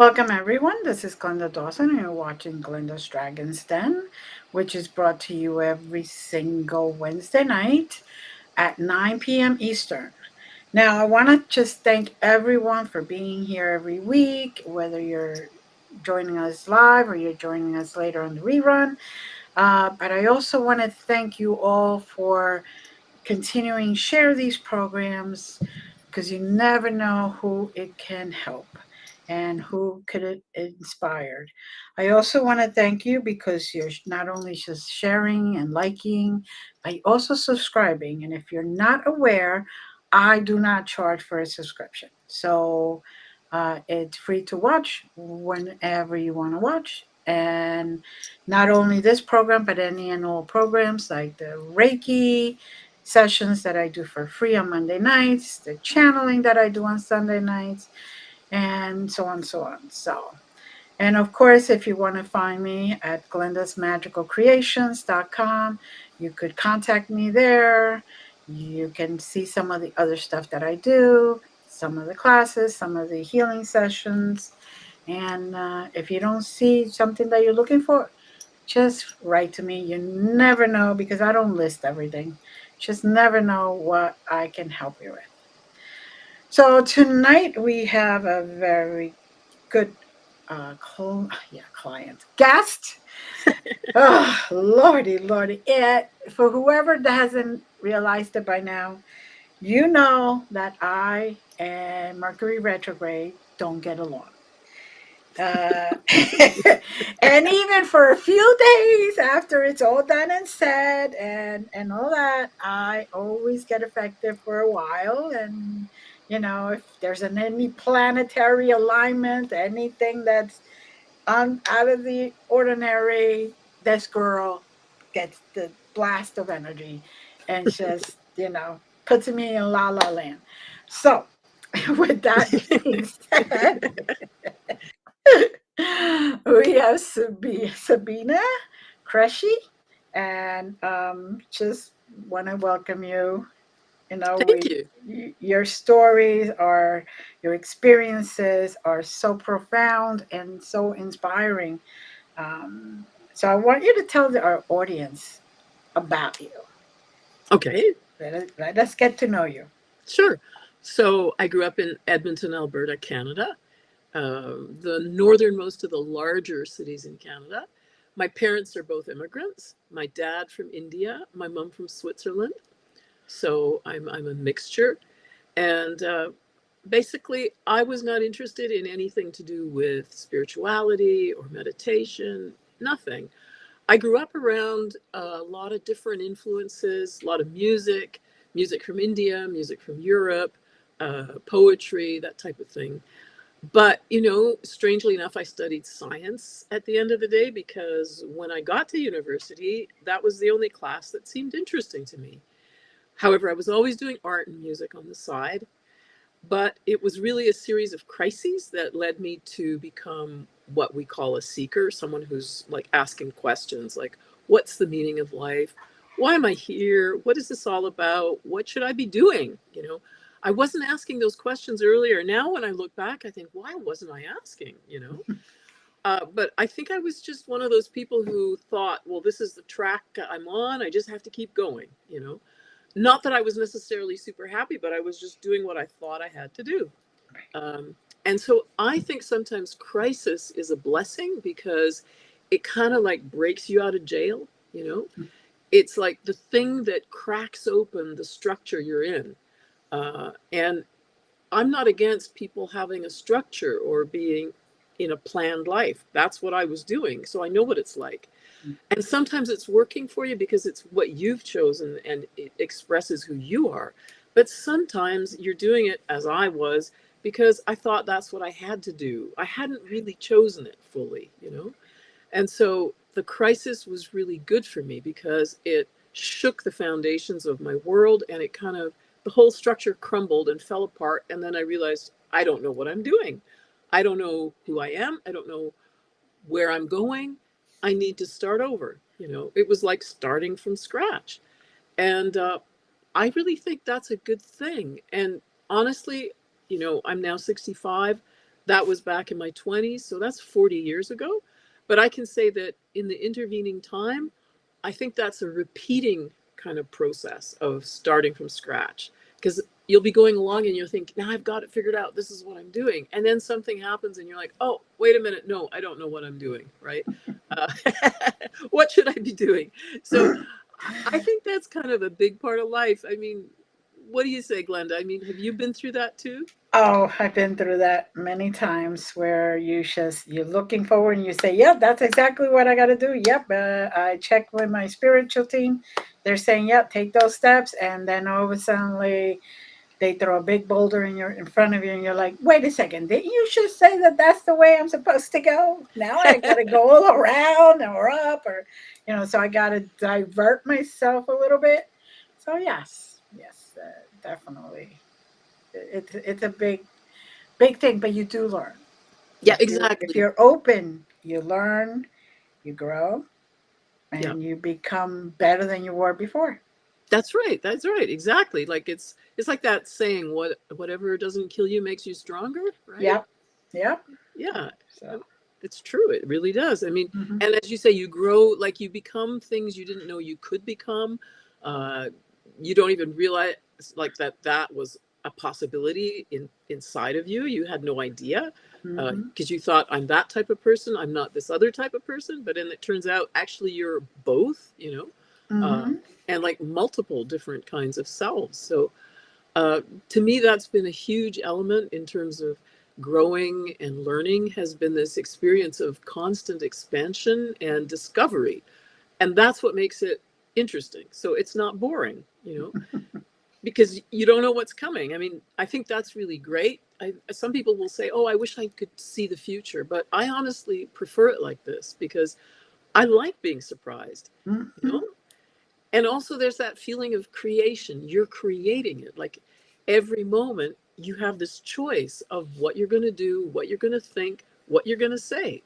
Welcome, everyone. This is Glenda Dawson, and you're watching Glenda's Dragon's Den, which is brought to you every single Wednesday night at 9 p.m. Eastern. Now, I want to just thank everyone for being here every week, whether you're joining us live or you're joining us later on the rerun. But I also want to thank you all for continuing to share these programs because you never know who it can help and who could it inspired. I also want to thank you because you're not only just sharing and liking, but also subscribing. And if you're not aware, I do not charge for a subscription. So it's free to watch whenever you want to watch. And not only this program, but any and all programs like the Reiki sessions that I do for free on Monday nights, the channeling that I do on Sunday nights, and so on, so on. So, and of course, if you want to find me at glendasmagicalcreations.com, you could contact me there. You can see some of the other stuff that I do, some of the classes, some of the healing sessions. And if you don't see something that you're looking for, just write to me. You never know because I don't list everything. Just never know what I can help you with. So tonight we have a very good client guest. Oh, lordy, lordy. For whoever that hasn't realized it by now, you know that I and Mercury retrograde don't get along. Uh, and even for a few days after it's all done and said and all that, I always get affected for a while. And if there's any planetary alignment, anything that's out of the ordinary, this girl gets the blast of energy and just puts me in la la land. So with that being said, we have Sabina Qureshi, and just want to welcome you. Thank you. Your stories are, your experiences are so profound and so inspiring. So I want you to tell our audience about you. Okay, Let us get to know you. sure. So I grew up in Edmonton, Alberta, Canada, the northernmost of the larger cities in Canada. My parents are both immigrants. My dad from India, my mom from Switzerland. So I'm a mixture. And basically, I was not interested in anything to do with spirituality or meditation, nothing. I grew up around a lot of different influences, a lot of music, music from India, music from Europe, poetry, that type of thing. But, strangely enough, I studied science at the end of the day because when I got to university, that was the only class that seemed interesting to me. However, I was always doing art and music on the side, but it was really a series of crises that led me to become what we call a seeker, someone who's like asking questions like, what's the meaning of life? Why am I here? What is this all about? What should I be doing? I wasn't asking those questions earlier. Now, when I look back, I think, why wasn't I asking? But I think I was just one of those people who thought, well, this is the track I'm on. I just have to keep going. Not that I was necessarily super happy, but I was just doing what I thought I had to do. Um, and so I think sometimes crisis is a blessing because it kind of like breaks you out of jail. It's like the thing that cracks open the structure you're in. And I'm not against people having a structure or being in a planned life. That's what I was doing. So I know what it's like. And sometimes it's working for you because it's what you've chosen and it expresses who you are. But sometimes you're doing it as I was because I thought that's what I had to do. I hadn't really chosen it fully. And so the crisis was really good for me because it shook the foundations of my world and it kind of, the whole structure crumbled and fell apart. And then I realized I don't know what I'm doing. I don't know who I am. I don't know where I'm going. I need to start over. It was like starting from scratch. And I really think that's a good thing. And honestly, I'm now 65. That was back in my 20s, so that's 40 years ago. But I can say that in the intervening time, I think that's a repeating kind of process of starting from scratch. Because you'll be going along and you'll think, now I've got it figured out. This is what I'm doing. And then something happens and you're like, oh, wait a minute. No, I don't know what I'm doing. Right. Uh, what should I be doing? So I think that's kind of a big part of life. I mean, what do you say, Glenda? I mean, have you been through that too? Oh, I've been through that many times where you're looking forward and you say, "Yep, that's exactly what I got to do." Yep, I checked with my spiritual team. They're saying, "Yep, take those steps," and then all of a sudden, they throw a big boulder in front of you, and you're like, "Wait a second! Didn't you just say that that's the way I'm supposed to go? Now I got to go all around or up, or so I got to divert myself a little bit." So yes, yes, definitely. It's a big thing, but you do learn. Yeah, If exactly. you're open, you learn, you grow, Yeah. and you become better than you were before. That's right. That's right. Exactly. Like it's like that saying, whatever doesn't kill you makes you stronger, right? Yep, yep. Yeah. So, It's true. It really does. I mean, hmm and as you say, you grow, like you become things you didn't know you could become. Uh, you don't even realize like that was a possibility inside of you. You had no idea hmm because you thought I'm that type of person. I'm not this other type of person. But then it turns out actually you're both. Uh, hmm and like multiple different kinds of selves. So uh, to me, that's been a huge element in terms of growing and learning, has been this experience of constant expansion and discovery. And that's what makes it interesting. So it's not boring, because you don't know what's coming. I mean, I think that's really great. Some people will say, oh, I wish I could see the future, but I honestly prefer it like this because I like being surprised, you hmm know? And also there's that feeling of creation. You're creating it. Like every moment you have this choice of what you're going to do, what you're going to think, what you're going to say.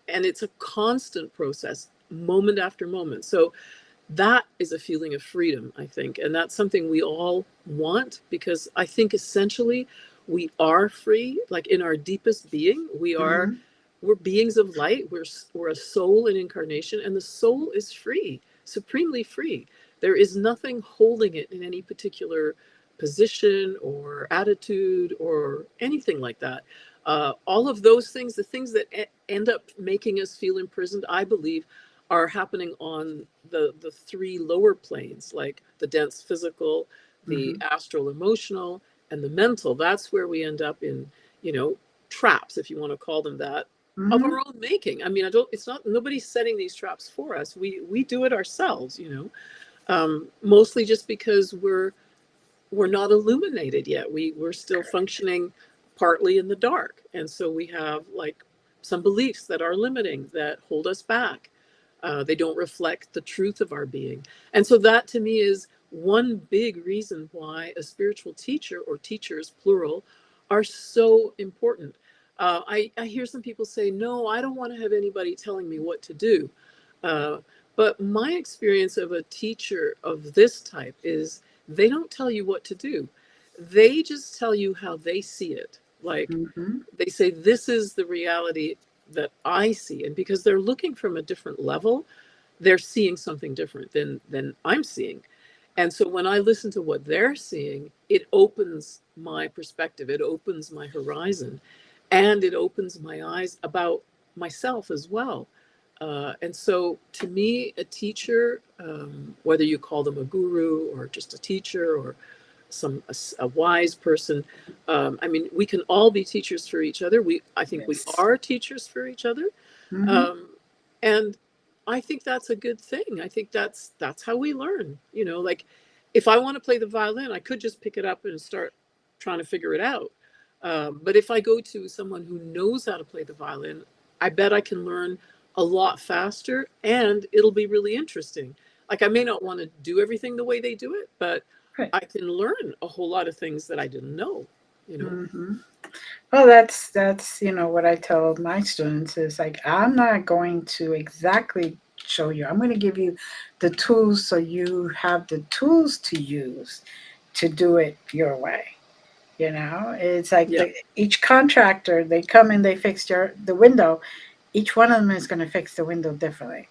And it's a constant process, moment after moment. So that is a feeling of freedom, I think. And that's something we all want because I think essentially we are free, like in our deepest being, hmm we're beings of light. We're a soul in incarnation, and the soul is free, supremely free. There is nothing holding it in any particular position or attitude or anything like that. All of those things, the things that end up making us feel imprisoned, I believe, are happening on the three lower planes, like the dense physical, the hmm astral emotional, and the mental. That's where we end up in, you know, traps, if you want to call them that, of hmm our own making. I mean, I don't. It's not nobody's setting these traps for us. We do it ourselves. Mostly just because we're not illuminated yet. We're still functioning partly in the dark, and so we have like some beliefs that are limiting, that hold us back. They don't reflect the truth of our being, and so that to me is one big reason why a spiritual teacher, or teachers plural, are so important. I hear some people say, no, I don't want to have anybody telling me what to do. Uh, but my experience of a teacher of this type is they don't tell you what to do. They just tell you how they see it. Like hmm they say, this is the reality that I see. And because they're looking from a different level, they're seeing something different than I'm seeing. And so when I listen to what they're seeing, it opens my perspective, it opens my horizon, and it opens my eyes about myself as well. And so to me, a teacher, whether you call them a guru or just a teacher or a wise person, I mean, we can all be teachers for each other. I think we Yes. are teachers for each other. hmm Um, and I think that's a good thing. I think that's how we learn. Like if I want to play the violin, I could just pick it up and start trying to figure it out. But if I go to someone who knows how to play the violin, I bet I can learn a lot faster, and it'll be really interesting. Like I may not want to do everything the way they do it, but Right. I can learn a whole lot of things that I didn't know, you know? hmm Well, that's what I tell my students is like I'm not going to exactly show you. I'm going to give you the tools so you have the tools to use to do it your way. You know, it's like Yeah, each contractor, they come and they fix the window. Each one of them is going to fix the window differently.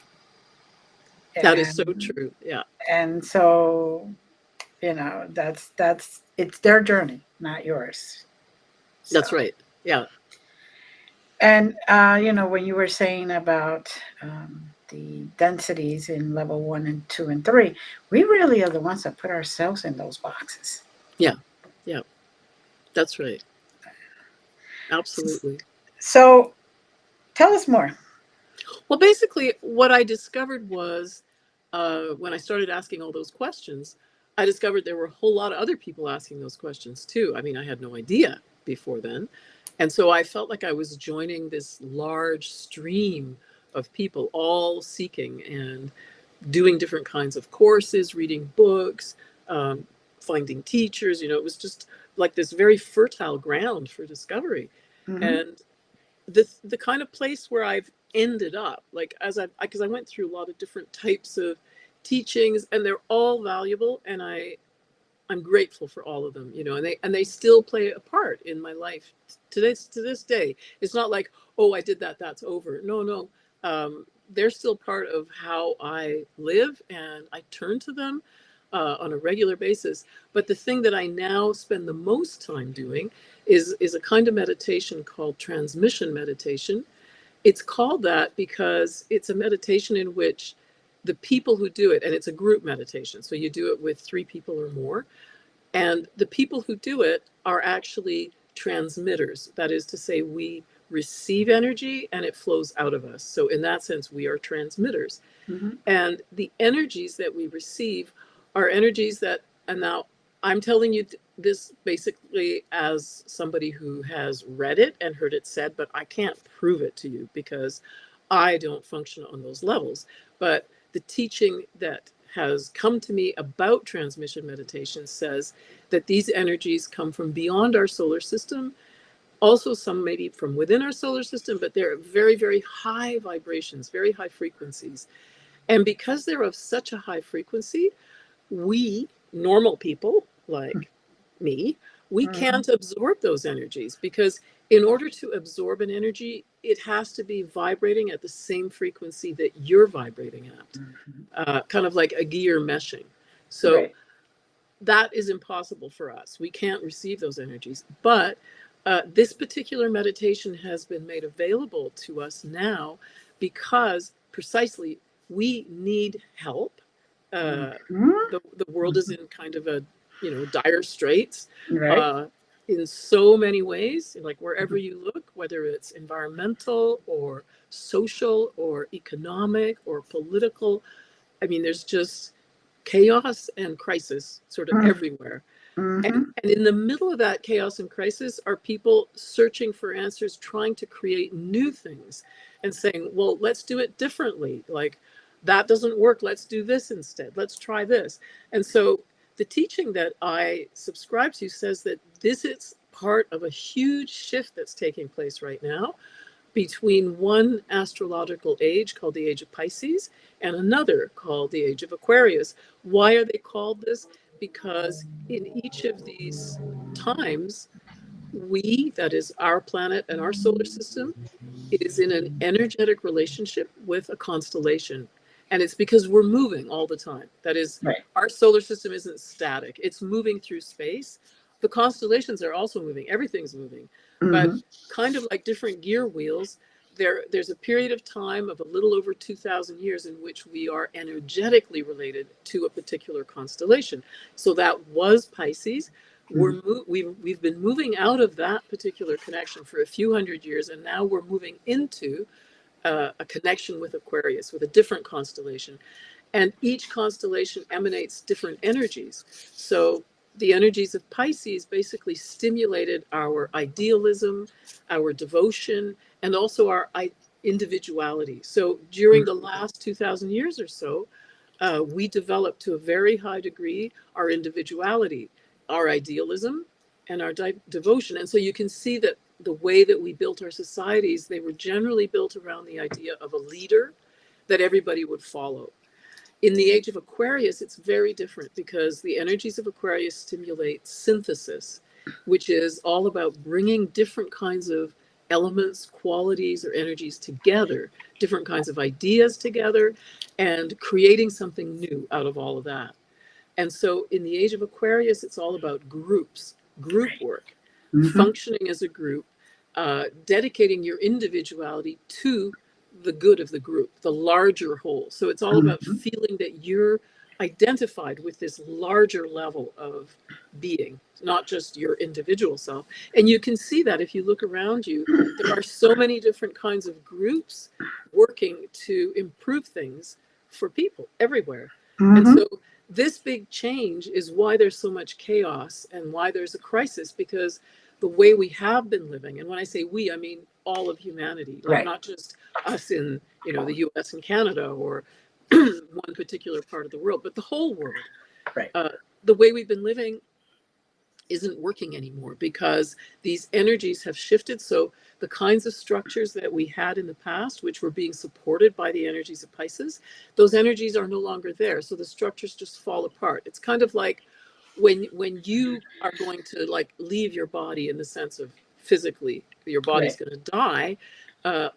that is so And true. Yeah, so, that's it's their journey, not yours. So, that's right. Yeah, and when you were saying about the densities in level 1 and 2 and 3, we really are the ones that put ourselves in those boxes. yeah, yeah, that's right. Absolutely. So, tell us more. Well, basically, what I discovered was when I started asking all those questions, I discovered there were a whole lot of other people asking those questions too. I mean, I had no idea before then. And so I felt like I was joining this large stream of people all seeking and doing different kinds of courses, reading books, finding teachers. It was just like this very fertile ground for discovery. Hmm. And the kind of place where I've ended up, like as because I went through a lot of different types of teachings, and they're all valuable, and I'm grateful for all of them, and they still play a part in my life to this day. It's not like, oh, I did that, that's over. No, no. They're still part of how I live, and I turn to them on a regular basis. But the thing that I now spend the most time doing is a kind of meditation called transmission meditation. It's called that because it's a meditation in which the people who do it, and it's a group meditation, so you do it with 3 people or more, and the people who do it are actually transmitters. That is to say, we receive energy and it flows out of us. So, in that sense, we are transmitters. Hmm. And the energies that we receive are energies that, and now I'm telling you this basically as somebody who has read it and heard it said, but I can't prove it to you because I don't function on those levels. But the teaching that has come to me about transmission meditation says that these energies come from beyond our solar system, also some maybe from within our solar system, but they're very, very high vibrations, very high frequencies. And because they're of such a high frequency, we normal people like me, we Hmm. can't absorb those energies because in order to absorb an energy, it has to be vibrating at the same frequency that you're vibrating at, Hmm. kind of like a gear meshing. So Right. that is impossible for us. We can't receive those energies. But this particular meditation has been made available to us now because precisely we need help. Uh, Hmm. the world is in kind of a dire straits Right. uh, in so many ways. Like wherever you look, whether it's environmental or social or economic or political, I mean, there's just chaos and crisis sort of everywhere. And, Hmm. and in the middle of that chaos and crisis are people searching for answers, trying to create new things and saying, well, let's do it differently. Like, that doesn't work. Let's do this instead. Let's try this. And so the teaching that I subscribe to says that this is part of a huge shift that's taking place right now between one astrological age called the age of Pisces and another called the age of Aquarius. Why are they called this? Because in each of these times, we, that is our planet and our solar system, is in an energetic relationship with a constellation. And it's because we're moving all the time. That is, Right. our solar system isn't static, it's moving through space. The constellations are also moving, everything's moving. But Hmm. kind of like different gear wheels, there's a period of time of a little over 2,000 years in which we are energetically related to a particular constellation. So that was Pisces. Hmm. We've been moving out of that particular connection for a few hundred years, and now we're moving into a connection with Aquarius, with a different constellation. And each constellation emanates different energies. So the energies of Pisces basically stimulated our idealism, our devotion, and also our individuality. So during the last 2,000 years or so, we developed to a very high degree our individuality, our idealism, and our devotion. And so you can see that the way that we built our societies, they were generally built around the idea of a leader that everybody would follow. In the age of Aquarius, it's very different because the energies of Aquarius stimulate synthesis. which is all about bringing different kinds of elements, qualities, or energies together, different kinds of ideas together, and creating something new out of all of that. And so in the age of Aquarius, it's all about groups, group Right. work, Mm-hmm. functioning as a group, dedicating your individuality to the good of the group, the larger whole. So it's all about Mm-hmm. feeling that you're identified with this larger level of being, not just your individual self. And you can see that if you look around you, there are so many different kinds of groups working to improve things for people everywhere. And Mm-hmm. so this big change is why there's so much chaos and why there's a crisis, because the way we have been living, and when I say we, I mean all of humanity, like Right. not just us in, the US and Canada or one particular part of the world, but the whole world. Right. uh, the way we've been living isn't working anymore because these energies have shifted. So the kinds of structures that we had in the past, which were being supported by the energies of Pisces, those energies are no longer there. So the structures just fall apart. It's kind of like when you are going to like leave your body, in the sense of physically your body's Right. going to die.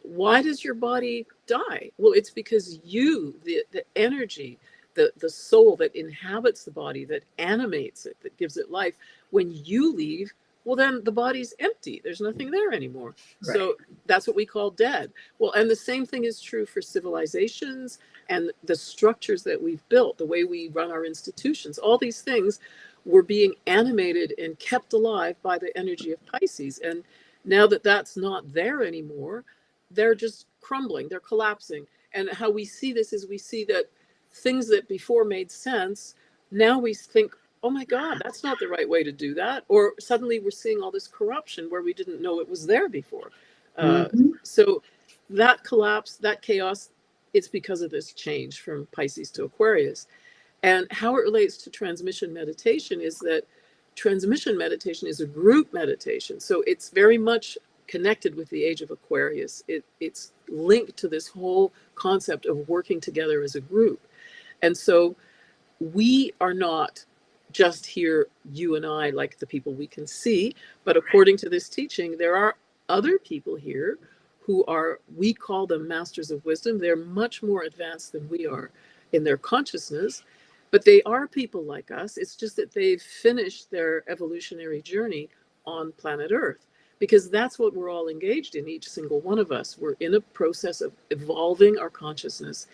Why does your body die? Well, it's because the energy, the soul that inhabits the body, that animates it, that gives it life, when you leave, well, then the body's empty. There's nothing there anymore. Right. So that's what we call dead. Well, and the same thing is true for civilizations and the structures that we've built, the way we run our institutions. All these things were being animated and kept alive by the energy of Pisces. And now that that's not there anymore, they're just crumbling, they're collapsing. And how we see this is we see that things that before made sense, now we think, oh my God, that's not the right way to do that. Or suddenly we're seeing all this corruption where we didn't know it was there before. Mm-hmm. So that collapse, that chaos, it's because of this change from Pisces to Aquarius. And how it relates to transmission meditation is that transmission meditation is a group meditation. So it's very much connected with the age of Aquarius. It's linked to this whole concept of working together as a group. And so we are not just here, you and I, like the people we can see, but according to this teaching, there are other people here who are, we call them masters of wisdom. They're much more advanced than we are in their consciousness, but they are people like us. It's just that they've finished their evolutionary journey on planet Earth, because that's what we're all engaged in, each single one of us. We're in a process of evolving our consciousness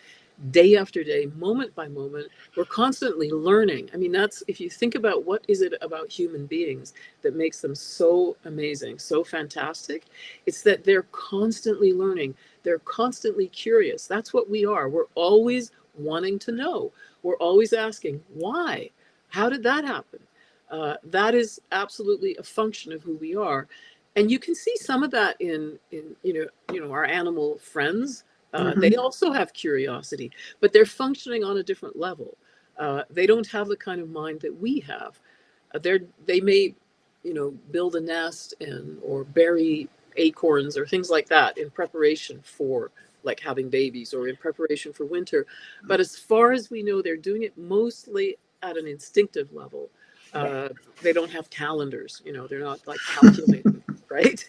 day after day, moment by moment. We're constantly learning. I mean, that's, if you think about what is it about human beings that makes them so amazing, so fantastic, it's that they're constantly learning. They're constantly curious. That's what we are. We're always wanting to know. We're always asking, why? How did that happen? That is absolutely a function of who we are. And you can see some of that in our animal friends. Mm-hmm. They also have curiosity, but they're functioning on a different level. They don't have the kind of mind that we have. They may, build a nest or bury acorns or things like that in preparation for like having babies or in preparation for winter. But as far as we know, they're doing it mostly at an instinctive level. Right. Uh, they don't have calendars, they're not like calculating, right?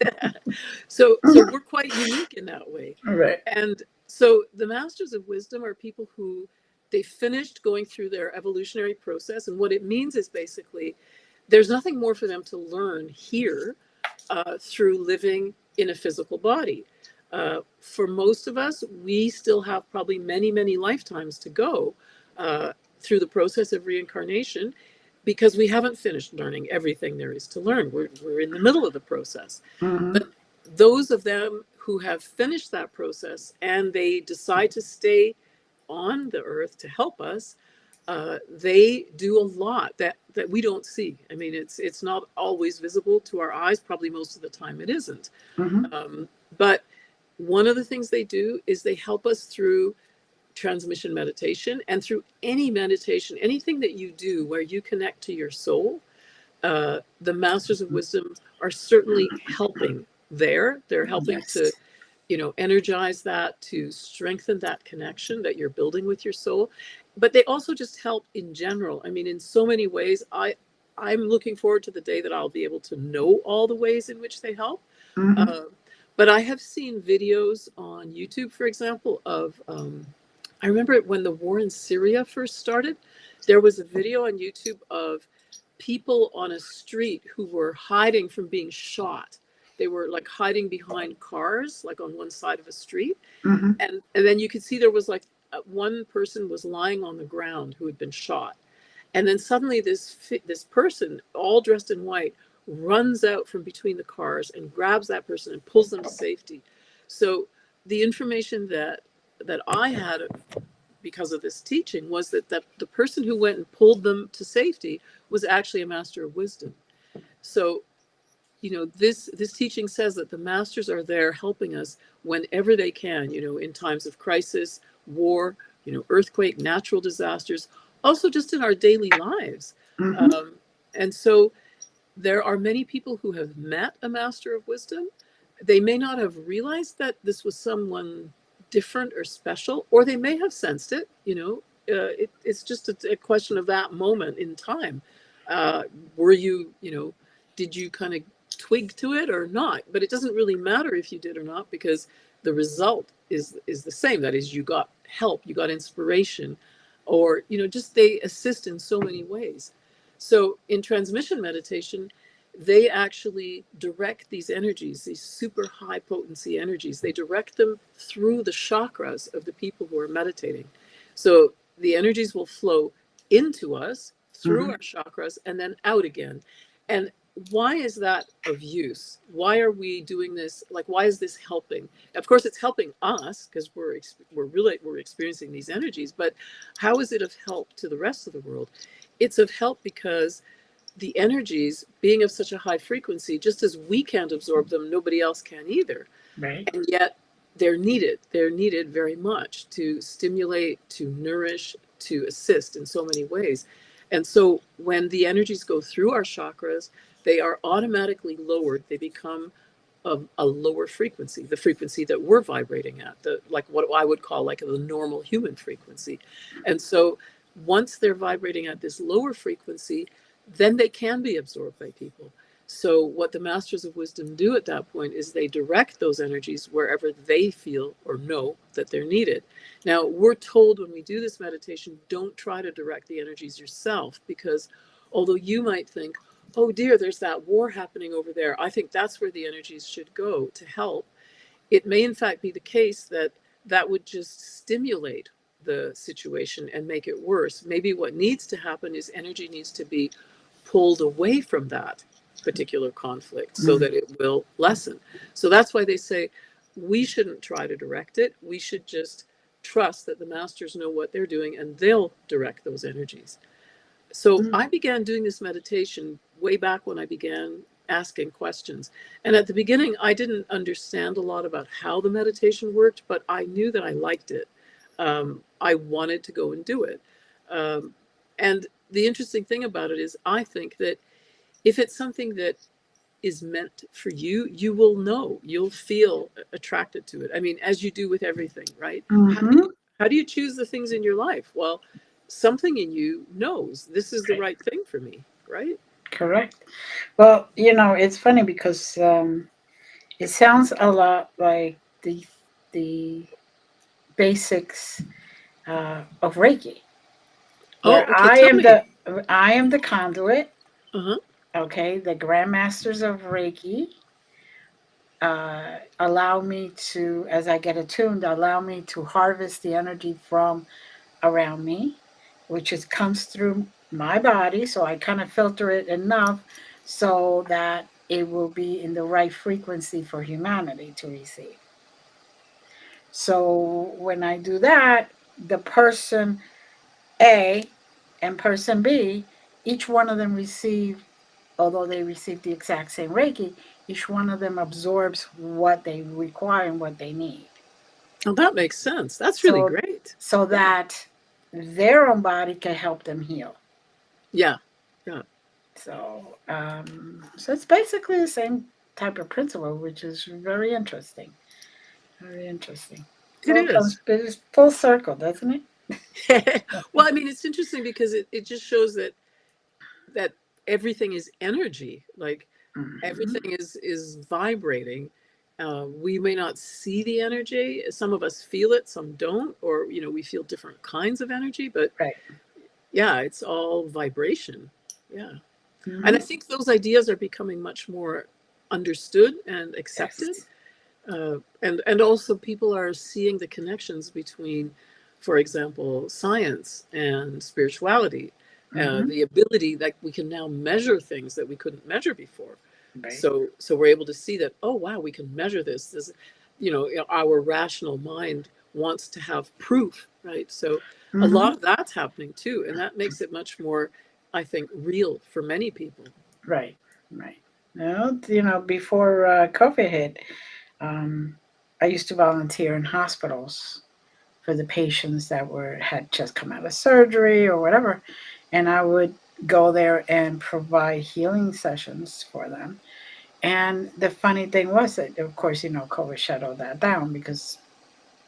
So we're quite unique in that way. Right. And so the masters of wisdom are people who they finished going through their evolutionary process. And what it means is basically there's nothing more for them to learn here through living in a physical body. For most of us, we still have probably many, many lifetimes to go through the process of reincarnation, because we haven't finished learning everything there is to learn. We're in the middle of the process. Mm-hmm. But those of them who have finished that process and they decide to stay on the earth to help us, they do a lot that we don't see. I mean, it's not always visible to our eyes. Probably most of the time it isn't. Mm-hmm. But one of the things they do is they help us through transmission meditation and through any meditation, anything that you do where you connect to your soul. The masters of wisdom are certainly helping there. They're helping to, Yes. energize that, to strengthen that connection that you're building with your soul. But they also just help in general. I mean, in so many ways, I'm looking forward to the day that I'll be able to know all the ways in which they help. Mm-hmm. Uh, but I have seen videos on YouTube, for example, of I remember when the war in Syria first started, there was a video on YouTube of people on a street who were hiding from being shot. They were like hiding behind cars, like on one side of a street. Mm-hmm. And then you could see there was like one person was lying on the ground who had been shot. And then suddenly this person, all dressed in white, runs out from between the cars and grabs that person and pulls them to safety. So the information that I had because of this teaching was that the person who went and pulled them to safety was actually a master of wisdom. So, this teaching says that the masters are there helping us whenever they can, in times of crisis, war, earthquake, natural disasters, also just in our daily lives. Mm-hmm. And so there are many people who have met a master of wisdom. They may not have realized that this was someone different or special, or they may have sensed it. It's just a question of that moment in time. Were you, did you kind of twig to it or not? But it doesn't really matter if you did or not, because the result is the same. That is, you got help, you got inspiration, or just they assist in so many ways. So in transmission meditation, they actually direct these energies, these super high potency energies. They direct them through the chakras of the people who are meditating. So the energies will flow into us through Mm-hmm. our chakras and then out again. And why is that of use? Why are we doing this? Like, why is this helping? Of course, it's helping us because we're experiencing these energies. But how is it of help to the rest of the world? It's of help because the energies being of such a high frequency, just as we can't absorb them, nobody else can either. Right. And yet they're needed. They're needed very much to stimulate, to nourish, to assist in so many ways. And so when the energies go through our chakras, they are automatically lowered. They become of a lower frequency, the frequency that we're vibrating at, like what I would call like the normal human frequency. And so once they're vibrating at this lower frequency, then they can be absorbed by people. So what the masters of wisdom do at that point is they direct those energies wherever they feel or know that they're needed. Now, we're told when we do this meditation, don't try to direct the energies yourself, because although you might think, oh dear, there's that war happening over there, I think that's where the energies should go to help. It may in fact be the case that that would just stimulate the situation and make it worse. Maybe what needs to happen is energy needs to be pulled away from that particular conflict so that it will lessen. So that's why they say we shouldn't try to direct it. We should just trust that the masters know what they're doing and they'll direct those energies. So Mm-hmm. I began doing this meditation way back when I began asking questions. And at the beginning, I didn't understand a lot about how the meditation worked, but I knew that I liked it. I wanted to go and do it. And the interesting thing about it is, I think that if it's something that is meant for you, you will know, you'll feel attracted to it. I mean, as you do with everything, right? Mm-hmm. How do you choose the things in your life? Well, something in you knows this is the Right. right thing for me, right? Correct. Well, it's funny because it sounds a lot like the basics of Reiki, Oh, where okay. Tell me. I am the conduit. Uh-huh. Okay, the grandmasters of Reiki allow me to, as I get attuned, allow me to harvest the energy from around me, which comes through my body. So I kind of filter it enough so that it will be in the right frequency for humanity to receive. So when I do that, the person A and person B, each one of them receive, although they receive the exact same Reiki, each one of them absorbs what they require and what they need. Oh, that makes sense. That's really So great. so Yeah. that their own body can help them heal. Yeah. Yeah. So it's basically the same type of principle, which is very interesting. Very interesting. It It all is. comes it's full circle, doesn't it? Well, I mean, it's interesting because it just shows that everything is energy. Like Mhm. everything is vibrating. We may not see the energy. Some of us feel it, some don't, or we feel different kinds of energy. But Right. yeah, it's all vibration. Yeah, and I Mhm. think those ideas are becoming much more understood and accepted. Yes. And also people are seeing the connections between, for example, science and spirituality, Mhm. the ability that we can now measure things that we couldn't measure before. Right. So we're able to see that, oh wow, we can measure this. Our rational mind wants to have proof, right? So a lot Mhm. of that's happening too, and that makes it much more, I think, real for many people. Right. Right. Well, before COVID hit, um, I used to volunteer in hospitals for the patients that had just come out of surgery or whatever, and I would go there and provide healing sessions for them. And the funny thing was that, of course, COVID shut all that down because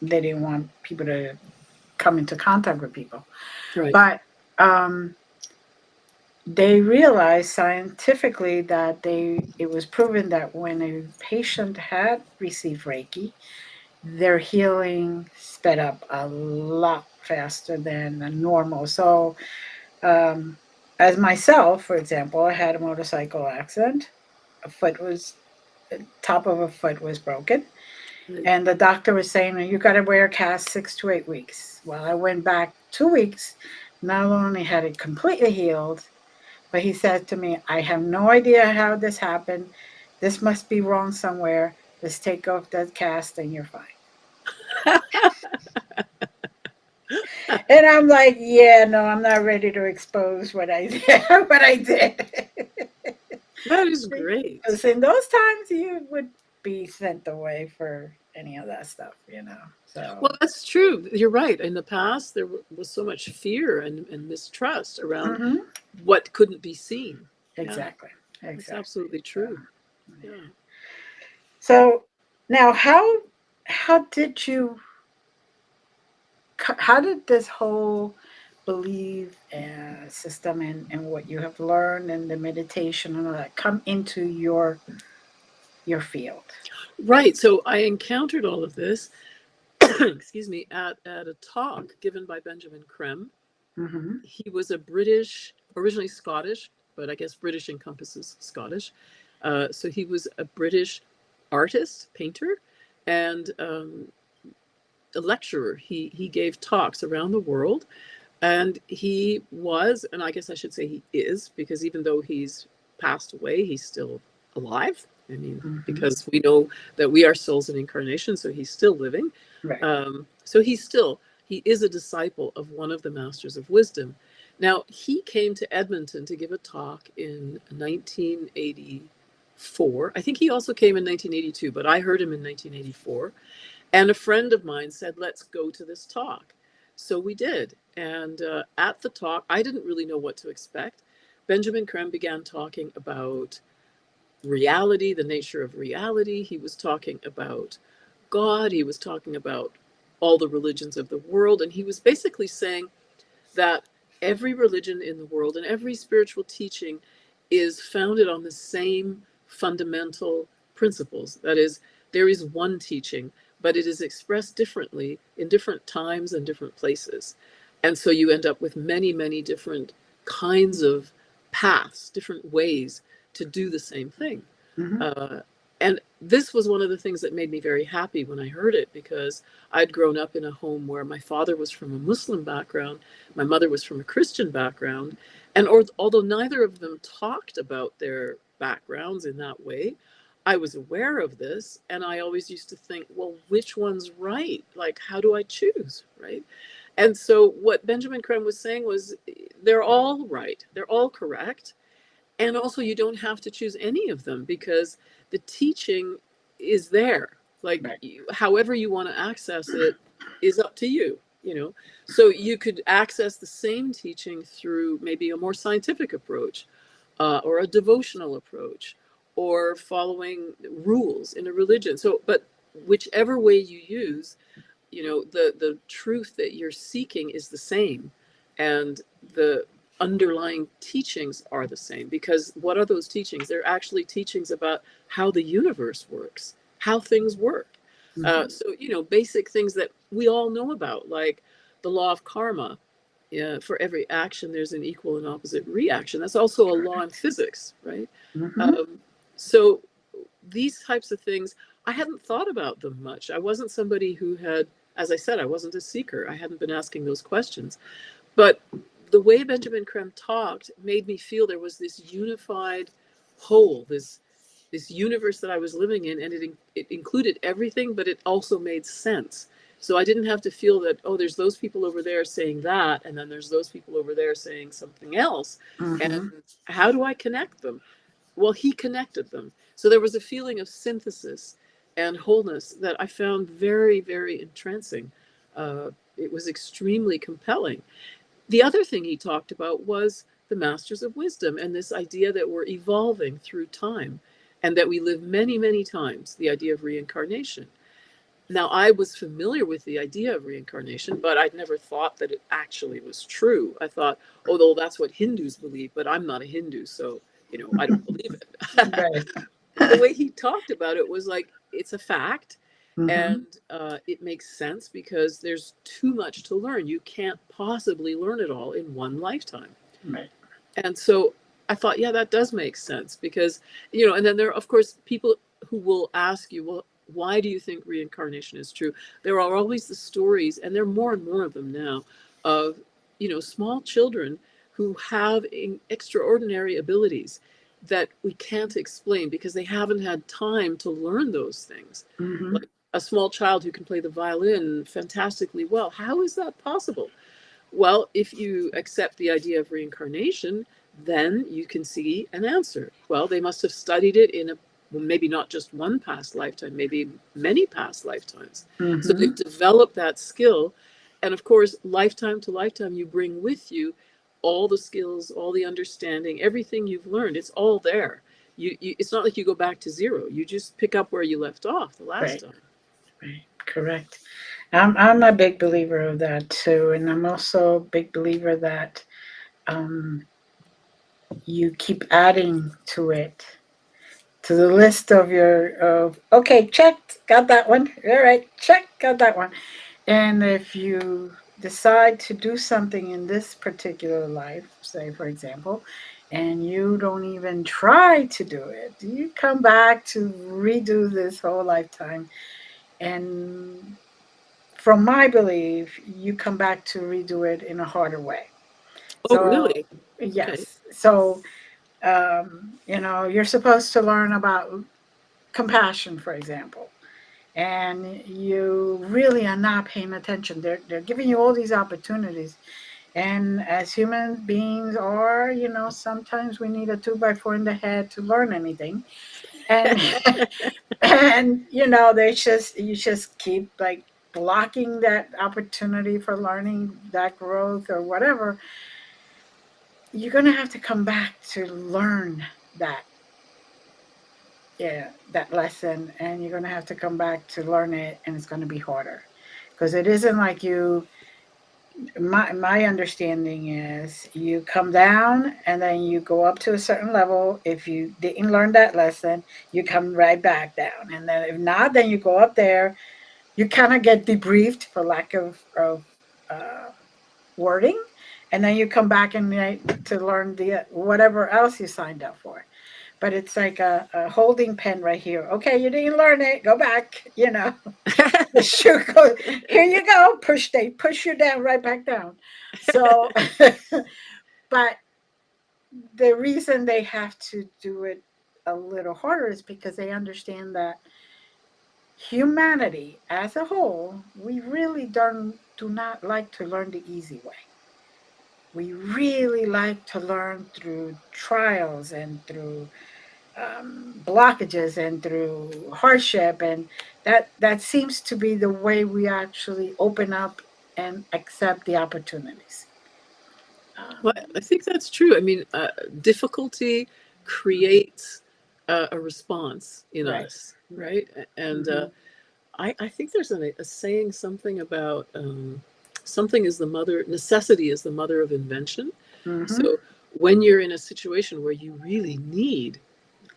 they didn't want people to come into contact with people. Right. But um, they realized scientifically that it was proven that when a patient had received Reiki, their healing sped up a lot faster than normal. So, um, as myself, for example, I had a motorcycle accident. A foot was top of a foot was broken, Right. and the doctor was saying, "You got to wear a cast 6 to 8 weeks." Well, I went back 2 weeks. Not only had it completely healed, but he said to me, "I have no idea how this happened. This must be wrong somewhere. Let's take off that cast and you're fine." And I'm like, "Yeah, no, I'm not ready to expose what I did." What I did. That is great. Because in those times, you would be sent away for any of that stuff. Well, So, that's true. You're right. In the past, there was so much fear and mistrust around hmm what couldn't be seen. Yeah, exactly, that's exactly. absolutely So, true. yeah. Yeah. So now, how did how did this whole belief system and what you have learned and the meditation and all that come into your field? Right. So I encountered all of this, excuse me, at a talk given by Benjamin Creme. Mm-hmm. He was a British, originally Scottish, but I guess British encompasses Scottish. So he was a British artist, painter, and a lecturer. He gave talks around the world, and he was, and I guess I should say he is, because even though he's passed away, he's still alive. I mean, Mm-hmm. because we know that we are souls in incarnation, so he's still living. Right. So he is a disciple of one of the masters of wisdom. Now, he came to Edmonton to give a talk in 1984. I think he also came in 1982, but I heard him in 1984. And a friend of mine said, let's go to this talk. So we did. And at the talk, I didn't really know what to expect. Benjamin Creme began talking about reality, the nature of reality. He was talking about God. He was talking about all the religions of the world. And he was basically saying that every religion in the world and every spiritual teaching is founded on the same fundamental principles. That is, there is one teaching, but it is expressed differently in different times and different places. And so you end up with many, many different kinds of paths, different ways to do the same thing. Mm-hmm. Uh, and this was one of the things that made me very happy when I heard it, because I'd grown up in a home where my father was from a Muslim background, my mother was from a Christian background, and although neither of them talked about their backgrounds in that way, I was aware of this, and I always used to think, well, which one's right? Like, how do I choose, right? And so what Benjamin Creme was saying was, they're all right, they're all correct, and also you don't have to choose any of them, because the teaching is there. Like, Right. however you want to access it is up to you. So you could access the same teaching through maybe a more scientific approach, or a devotional approach, or following rules in a religion. So but whichever way you use, the truth that you're seeking is the same. And the underlying teachings are the same. Because what are those teachings? They're actually teachings about how the universe works, how things work. Mhm. So, basic things that we all know about, like the law of karma. Yeah, for every action, there's an equal and opposite reaction. That's also a law in Correct. physics, right? Mhm. Um, so these types of things, I hadn't thought about them much. I wasn't somebody who had, as I said, I wasn't a seeker. I hadn't been asking those questions. But the way Benjamin Creme talked made me feel there was this unified whole, this universe that I was living in, and it included everything, but it also made sense. So I didn't have to feel that, oh, there's those people over there saying that, and then there's those people over there saying something else. And Mhm. how do I connect them? Well, he connected them. So there was a feeling of synthesis and wholeness that I found very, very entrancing. It was extremely compelling. The other thing he talked about was the masters of wisdom and this idea that we're evolving through time and that we live many, many times, the idea of reincarnation. Now, I was familiar with the idea of reincarnation, but I'd never thought that it actually was true. I thought, oh, well, that's what Hindus believe, but I'm not a Hindu, so, I don't believe it. Right. The way he talked about it was like, it's a fact, Mhm. and it makes sense because there's too much to learn. You can't possibly learn it all in one lifetime. Right. And so I thought, yeah, that does make sense because, and then there are, of course, people who will ask you, well, why do you think reincarnation is true? There are always the stories, and there are more and more of them now, of, small children who have extraordinary abilities that we can't explain because they haven't had time to learn those things. Mhm. Like a small child who can play the violin fantastically well. How is that possible? Well, if you accept the idea of reincarnation, then you can see an answer. Well, they must have studied it in well, maybe not just one past lifetime, maybe many past lifetimes. So they've Mhm. developed that skill. And of course, lifetime to lifetime, you bring with you all the skills, all the understanding, everything you've learned. It's all there. It's not like you go back to zero. You just pick up where you left off the last Right. time. Right. Correct. I'm a big believer of that too, and I'm also a big believer that um, you keep adding to it, to the list of your of okay, checked, got that one. All right, check, got that one. And if you decide to do something in this particular life, say for example, and you don't even try to do it, you come back to redo this whole lifetime. And from my belief, you come back to redo it in a harder way. Oh, So, really? Okay. yes. So, you're supposed to learn about compassion, for example, and you really are not paying attention. They're giving you all these opportunities. And as human beings are, sometimes we need a 2x4 in the head to learn anything. And and they just you just keep like blocking that opportunity for learning, that growth or whatever. You're going to have to come back to learn that, yeah, that lesson, and you're going to have to come back to learn it, and it's going to be harder because it isn't like my understanding is you come down and then you go up to a certain level. If you didn't learn that lesson, you come right back down, and then if not, then you go up there. You kind of get debriefed, for lack of uh, wording, and then you come back and to learn the whatever else you signed up for. But it's like a holding pen right here. Okay, you didn't learn it. Go back. The shoe goes. Here you go. They push you down right back down. So, but the reason they have to do it a little harder is because they understand that humanity as a whole, we really do not like to learn the easy way. We really like to learn through trials and through blockages and through hardship, and that seems to be the way we actually open up and accept the opportunities. Well, Um, I think that's true. I mean, difficulty creates a response in right. us, right? And Mm-hmm. I think there's a saying something about something is the mother, necessity is the mother of invention. Mm-hmm. So when you're in a situation where you really need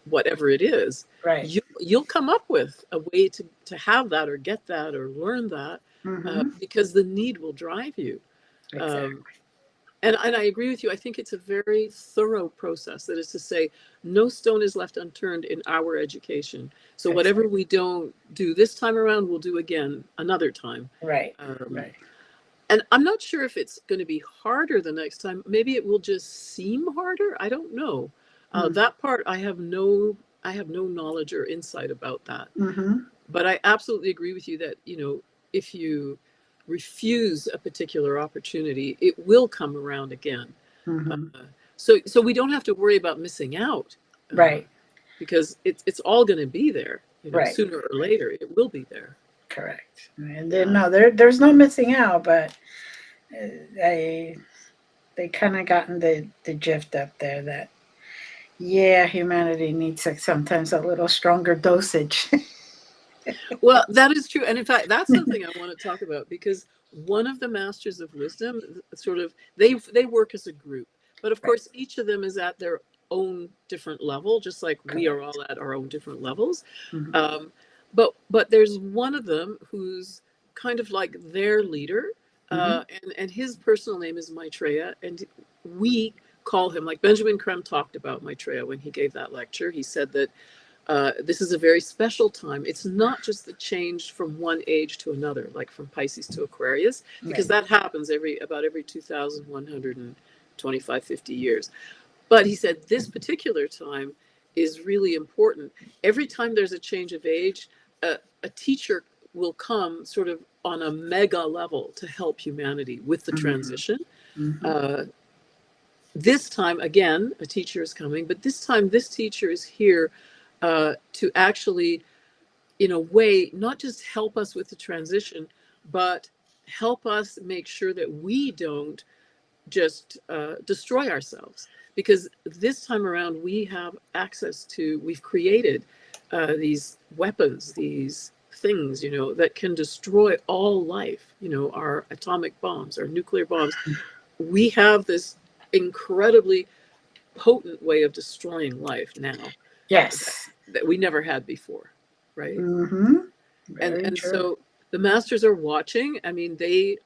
whatever it is, Right. you'll come up with a way to have that or get that or learn that, Mm-hmm. because the need will drive you. Um, Exactly. and I agree with you. I think it's a very thorough process. That is to say, no stone is left unturned in our education. So whatever Exactly. we don't do this time around, we'll do again another time. Right. Um, Right. and I'm not sure if it's going to be harder the next time. Maybe it will just seem harder. I don't know. That part I have no knowledge or insight about that. Mm-hmm. But I absolutely agree with you that, if you refuse a particular opportunity, it will come around again. Uh, Mm-hmm. so we don't have to worry about missing out, uh, Right. because it's all going to be there. Right. Sooner or Right. later, it will be there. Correct. And then Yeah. no, there's no missing out, but they they kind of gotten the gist up there that yeah, humanity needs sometimes a little stronger dosage. Well, that is true. And in fact, that's something I want to talk about, because one of the masters of wisdom, sort of, they work as a group. But of Right. course, each of them is at their own different level, just like we are Correct. all at our own different levels. Mm-hmm. Um, but there's one of them who's kind of like their leader, Mm-hmm. and his personal name is Maitreya, and we call him, like Benjamin Krem talked about Maitreya when he gave that lecture. He said that this is a very special time. It's not just the change from one age to another, like from Pisces to Aquarius, because Right. that happens every 2,125, 50 years. But he said this particular time is really important. Every time there's a change of age, a teacher will come sort of on a mega level to help humanity with the Mm-hmm. transition. Mm-hmm. Uh, this time, again, a teacher is coming, but this time, this teacher is here to actually, in a way, not just help us with the transition, but help us make sure that we don't just destroy ourselves. Because this time around, we have access to, we've created these weapons, these things, that can destroy all life, our atomic bombs, our nuclear bombs. We have this incredibly potent way of destroying life now, that, Yes. that we never had before, right? Mm-hmm. and Very and true. so the masters are watching. I mean, they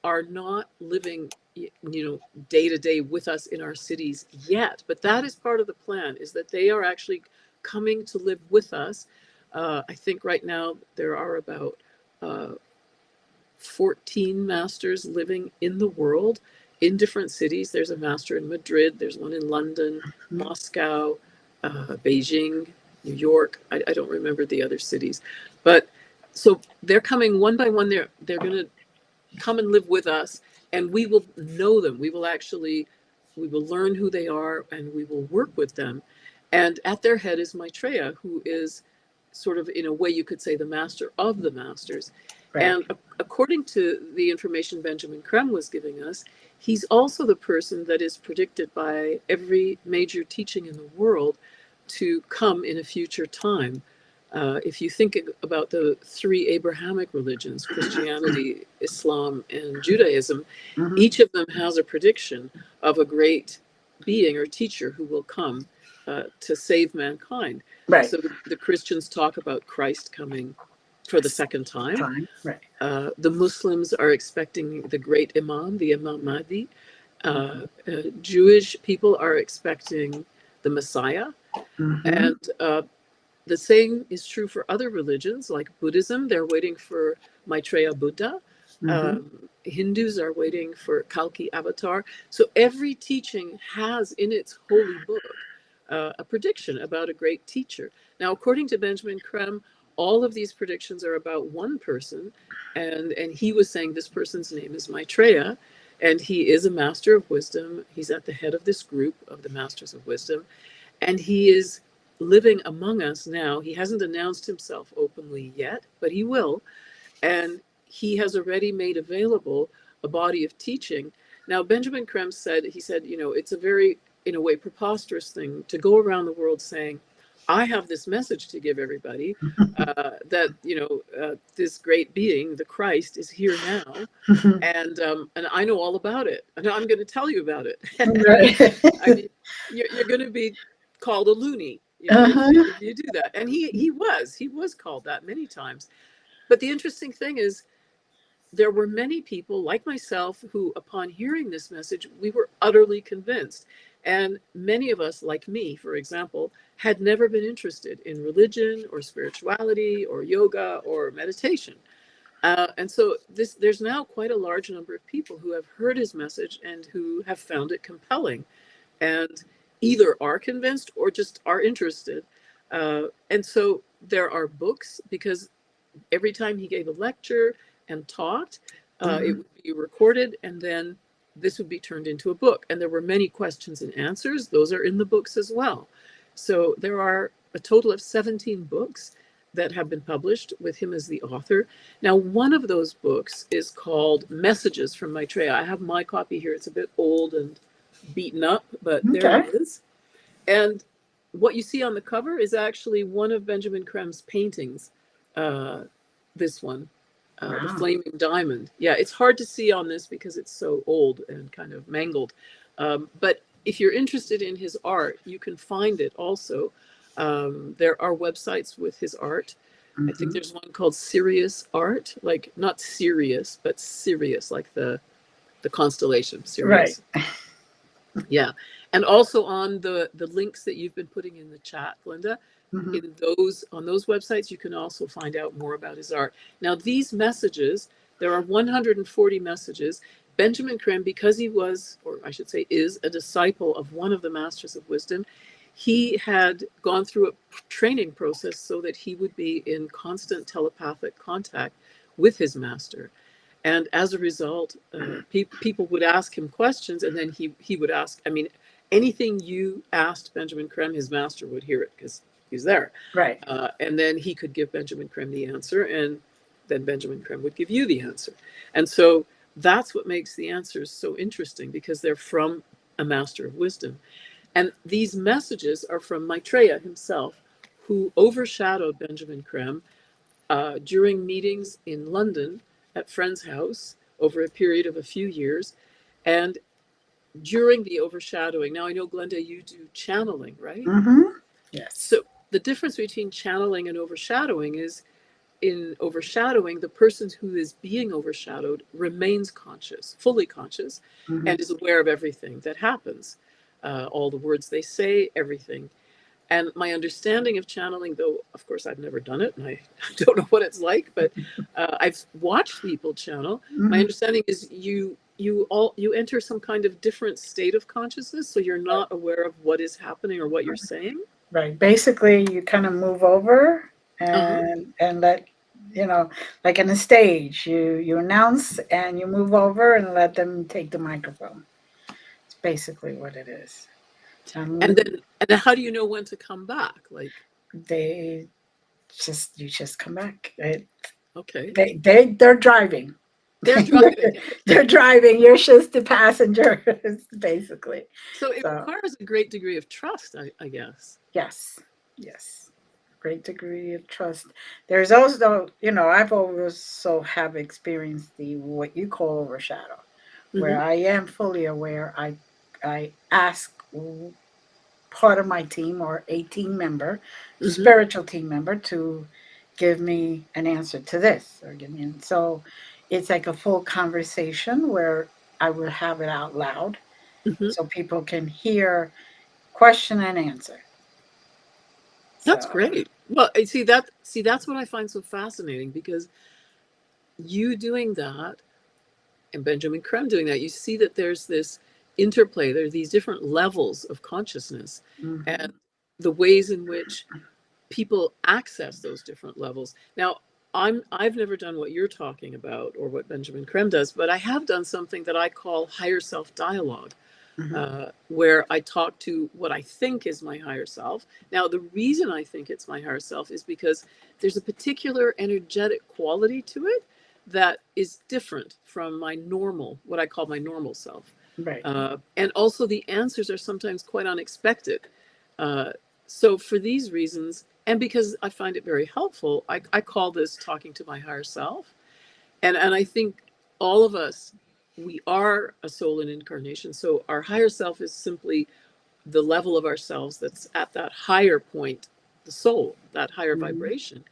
are not living, day to day with us in our cities yet, but that is part of the plan, is that they are actually coming to live with us. I think right now there are about uh, 14 masters living in the world in different cities. There's a master in Madrid, there's one in London, Mm-hmm. Moscow, Beijing, New York. I don't remember the other cities. But so they're coming one by one. They're going to come and live with us, and we will know them. We will learn who they are, and we will work with them. And at their head is Maitreya, who is sort of, in a way, you could say, the master of the masters. Right. And according to the information Benjamin Krem was giving us, he's also the person that is predicted by every major teaching in the world to come in a future time. If you think about the three Abrahamic religions, Christianity, Islam, and Judaism, Mm-hmm. each of them has a prediction of a great being or teacher who will come to save mankind. Right. So the Christians talk about Christ coming for the second time. Time. Right. The Muslims are expecting the great Imam, the Imam Mahdi. Mm-hmm. Jewish people are expecting the Messiah. Mm-hmm. And the same is true for other religions, like Buddhism. They're waiting for Maitreya Buddha. Mm-hmm. Hindus are waiting for Kalki Avatar. So every teaching has in its holy book a prediction about a great teacher. Now, according to Benjamin Krem, all of these predictions are about one person, and he was saying this person's name is Maitreya, and he is a master of wisdom. He's at the head of this group of the masters of wisdom, and he is living among us now. He hasn't announced himself openly yet, but he will. And he has already made available a body of teaching. Now, Benjamin Krem said, it's a very, in a way, preposterous thing to go around the world saying, I have this message to give everybody, that, this great being, the Christ, is here now. And I know all about it, and I'm going to tell you about it. Right. I mean, you're going to be called a loony, Uh-huh. if you do that. And he was called that many times. But the interesting thing is, there were many people like myself who, upon hearing this message, we were utterly convinced. And many of us, like me, for example, had never been interested in religion or spirituality or yoga or meditation. And so there's now quite a large number of people who have heard his message and who have found it compelling, and either are convinced or just are interested. And so there are books, because every time he gave a lecture and talked, it would be recorded, and then this would be turned into a book. And there were many questions and answers. Those are in the books as well. So there are a total of 17 books that have been published with him as the author. Now, one of those books is called Messages from Maitreya. I have my copy here. It's a bit old and beaten up, but there Okay. it is. And what you see on the cover is actually one of Benjamin Creme's paintings. This one, the Wow. Flaming Diamond. Yeah, it's hard to see on this because it's so old and kind of mangled. But if you're interested in his art, you can find it also. There are websites with his art. I think there's one called Sirius Art, like not serious, but Sirius, like the constellation Sirius. Right. Yeah. And also on the links that you've been putting in the chat, Glenda, on those websites, you can also find out more about his art. Now, these messages, there are 140 messages. Benjamin Creme, because he was, or I should say is, a disciple of one of the Masters of Wisdom, he had gone through a training process so that he would be in constant telepathic contact with his master. And as a result, people would ask him questions, and then he would ask, I mean, anything you asked Benjamin Creme, his master would hear it because he's there. Right. And then he could give Benjamin Creme the answer, and then Benjamin Creme would give you the answer. And so that's what makes the answers so interesting, because they're from a master of wisdom. And these messages are from Maitreya himself, who overshadowed Benjamin Creme during meetings in London at Friend's house over a period of a few years. And during the overshadowing, now I know, Glenda, you do channeling, right? Yes. So the difference between channeling and overshadowing is, in overshadowing, the person who is being overshadowed remains conscious, fully conscious, and is aware of everything that happens, all the words they say, everything. And my understanding of channeling, though, of course, I've never done it, and I don't know what it's like, but I've watched people channel. My understanding is you enter some kind of different state of consciousness, so you're not aware of what is happening or what you're saying. Right. Basically, you kind of move over and let, like in a stage, you announce and you move over and let them take the microphone. It's basically what it is. And then how do you know when to come back? Like, you just come back. okay, They're driving. they're driving. They're driving. You're just the passenger, basically. So it requires a great degree of trust, I guess. Yes. Great degree of trust. There's also, I've also have experienced what you call overshadow, where I am fully aware. I ask part of my team or a team member, spiritual team member, to give me an answer to this or give me. So it's like a full conversation where I will have it out loud, so people can hear question and answer. That's great. Well, that's what I find so fascinating, because you doing that and Benjamin Creme doing that, you see that there's this interplay. There are these different levels of consciousness, and the ways in which people access those different levels. Now, I've never done what you're talking about or what Benjamin Creme does, but I have done something that I call higher self dialogue. Where I talk to what I think is my higher self. Now, the reason I think it's my higher self is because there's a particular energetic quality to it that is different from what I call my normal self. Right. And also the answers are sometimes quite unexpected. So for these reasons, and because I find it very helpful, I call this talking to my higher self. And I think all of us, we are a soul in incarnation. So our higher self is simply the level of ourselves that's at that higher point, the soul, that higher Mm-hmm. vibration.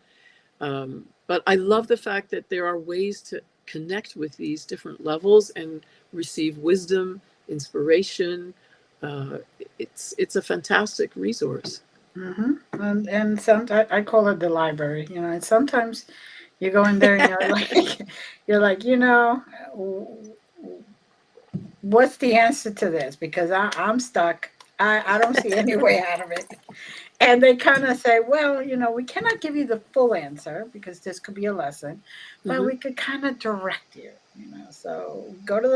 But I love the fact that there are ways to connect with these different levels and receive wisdom, inspiration. Uh, it's a fantastic resource. Mm-hmm. And sometimes I call it the library, and sometimes you go in there and you're like, you're like, what's the answer to this? Because I'm stuck. I don't see any way out of it. And they kind of say, well, we cannot give you the full answer because this could be a lesson, but Hmm. we could kind of direct you. So go to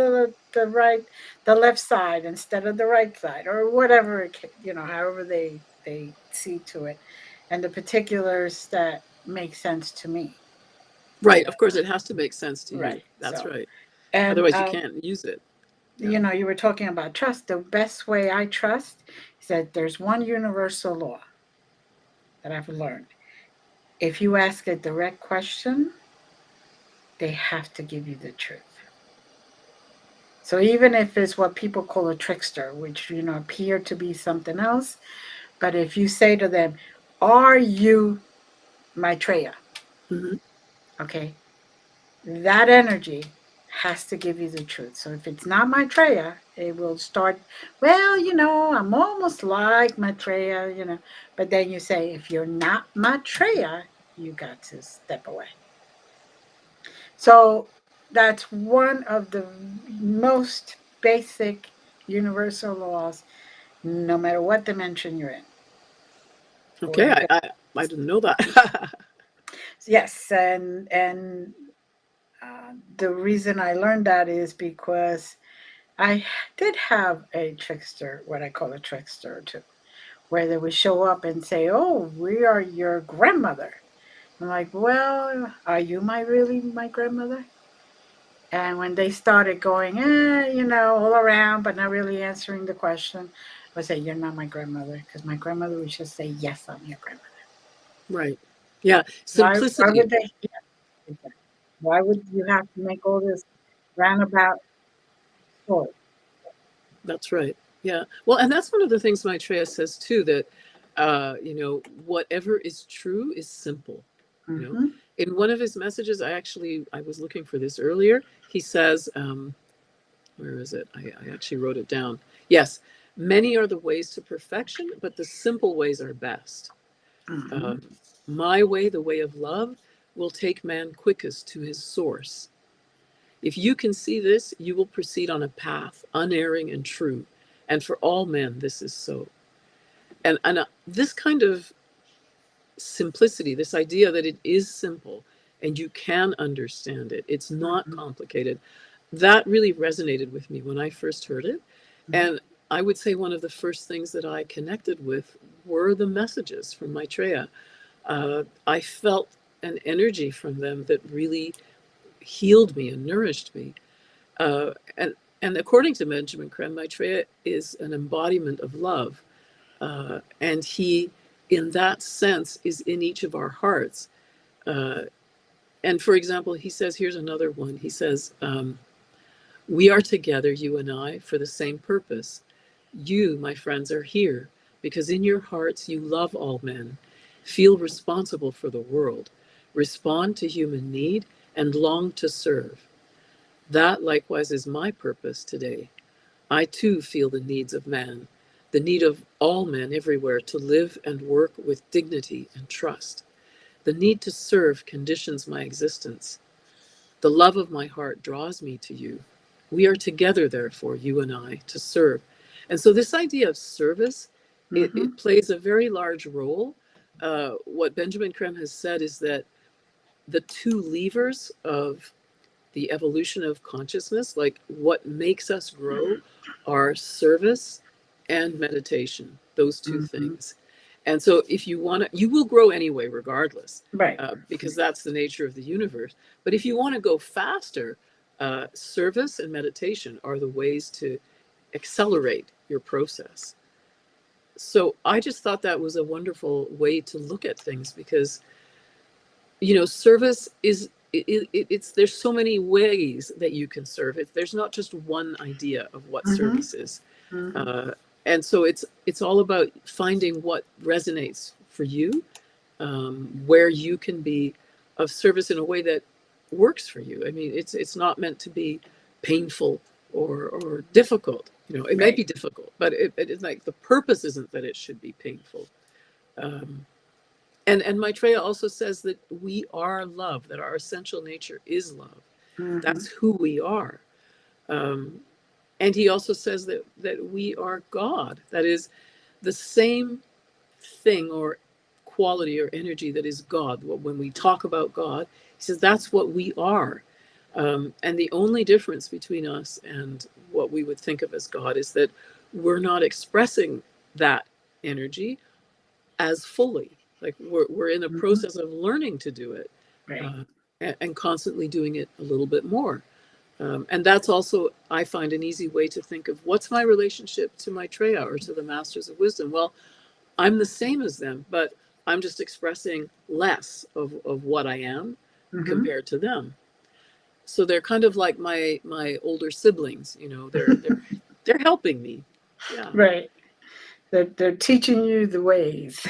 the right, the left side instead of the right side, or whatever, however they see to it, and the particulars that make sense to me. Right. Of course, it has to make sense to you. Right. That's So, right. and Otherwise, you can't use it. Yeah. you were talking about trust. The best way I trust is that there's one universal law that I've learned. If you ask a direct question, they have to give you the truth. So even if it's what people call a trickster, which appear to be something else, but if you say to them, "Are you Maitreya?" Hmm. Okay, that energy has to give you the truth. So if it's not Maitreya, it will start. Well, I'm almost like Maitreya, but then you say, if you're not Maitreya, you got to step away. So that's one of the most basic universal laws, no matter what dimension you're in. Okay. Or I didn't know that. yes, and the reason I learned that is because I did have a trickster, what I call a trickster too, where they would show up and say, "Oh, we are your grandmother." I'm like, "Well, are you my grandmother?" And when they started going, all around, but not really answering the question, I would say, "You're not my grandmother," because my grandmother would just say, "Yes, I'm your grandmother." Right. Yeah. Why Simplicity. would they? Yeah, exactly. Why would you have to make all this roundabout story? That's right. Yeah. Well, and that's one of the things Maitreya says too, that, whatever is true is simple. You know, Mm-hmm. in one of his messages, I was looking for this earlier. He says, where is it? I actually wrote it down. Yes. Many are the ways to perfection, but the simple ways are best. Mm-hmm. Um, my way, the way of love, will take man quickest to his source. If you can see this, you will proceed on a path unerring and true. And for all men, this is so. And this kind of simplicity, this idea that it is simple and you can understand it, it's not Mm-hmm. complicated, that really resonated with me when I first heard it. Mm-hmm. And I would say one of the first things that I connected with were the messages from Maitreya. I felt an energy from them that really healed me and nourished me. Uh, and and according to Benjamin Creme, Maitreya is an embodiment of love, and he, in that sense, is in each of our hearts. Uh, and for example, he says, here's another one. He says, "We are together, you and I, for the same purpose. You, my friends, are here because in your hearts you love all men, feel responsible for the world, respond to human need, and long to serve. That likewise is my purpose today. I too feel the needs of man, the need of all men everywhere to live and work with dignity and trust. The need to serve conditions my existence. The love of my heart draws me to you. We are together, therefore, you and I, to serve." And so, this idea of service, Mm-hmm. it plays a very large role. What Benjamin Creme has said is that the two levers of the evolution of consciousness, like what makes us grow, are service and meditation, those two Mm-hmm. things. And so, if you want to, you will grow anyway, regardless, Right. because that's the nature of the universe. But if you want to go faster, service and meditation are the ways to accelerate your process. So I just thought that was a wonderful way to look at things, because service is it's there's so many ways that you can serve it. There's not just one idea of what Mm-hmm. service is. Mm-hmm. uh, and so it's all about finding what resonates for you, where you can be of service in a way that works for you. I mean, it's not meant to be painful or difficult. It may Right. be difficult, but it's like the purpose isn't that it should be painful. um, and Maitreya also says that we are love, that our essential nature is love. Mm-hmm. That's who we are. Um, and he also says that we are God. That is the same thing or quality or energy that is God. When we talk about God, he says that's what we are. And the only difference between us and what we would think of as God is that we're not expressing that energy as fully. Like we're in a Mm-hmm. process of learning to do it, Right. uh, and constantly doing it a little bit more. And that's also, I find, an easy way to think of what's my relationship to Maitreya or to the Masters of Wisdom. Well, I'm the same as them, but I'm just expressing less of what I am Mm-hmm. compared to them. So they're kind of like my older siblings. They're helping me. Yeah. Right. They're teaching you the ways.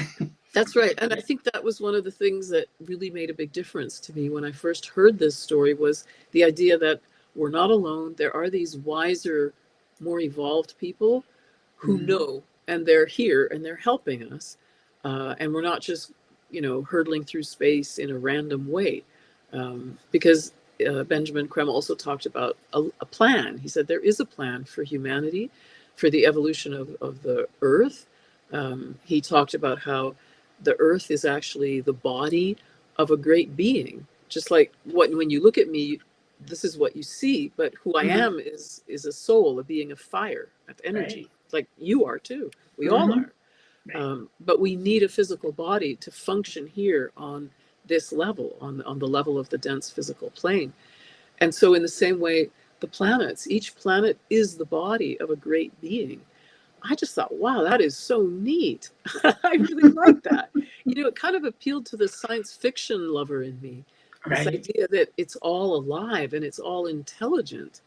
That's right. And I think that was one of the things that really made a big difference to me when I first heard this story, was the idea that we're not alone. There are these wiser, more evolved people who Mm-hmm. know, and they're here and they're helping us. And we're not just, hurtling through space in a random way. Because Benjamin Krem also talked about a plan. He said there is a plan for humanity, for the evolution of the earth. He talked about how the earth is actually the body of a great being. Just like when you look at me, this is what you see, but who I Mm-hmm. am is a soul, a being of fire, of Right. energy, like you are too. We all Mm-hmm. are. Right. But we need a physical body to function here on this level, on the level of the dense physical plane. And so, in the same way, the planets, each planet is the body of a great being. I just thought, wow, that is so neat. I really like that. It kind of appealed to the science fiction lover in me. This Right. idea that it's all alive and it's all intelligent.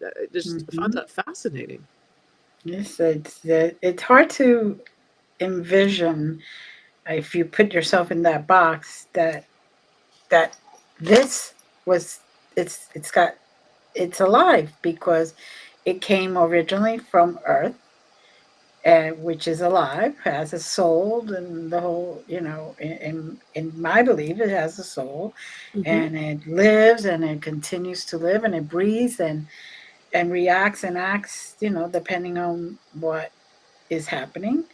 I found Mm-hmm. that fascinating. Yes, it's hard to envision if you put yourself in that box that this was it's alive because it came originally from Earth, which is alive, has a soul, and the whole, in my belief, it has a soul, Hmm. and it lives and it continues to live and it breathes and reacts and acts, depending on what is happening.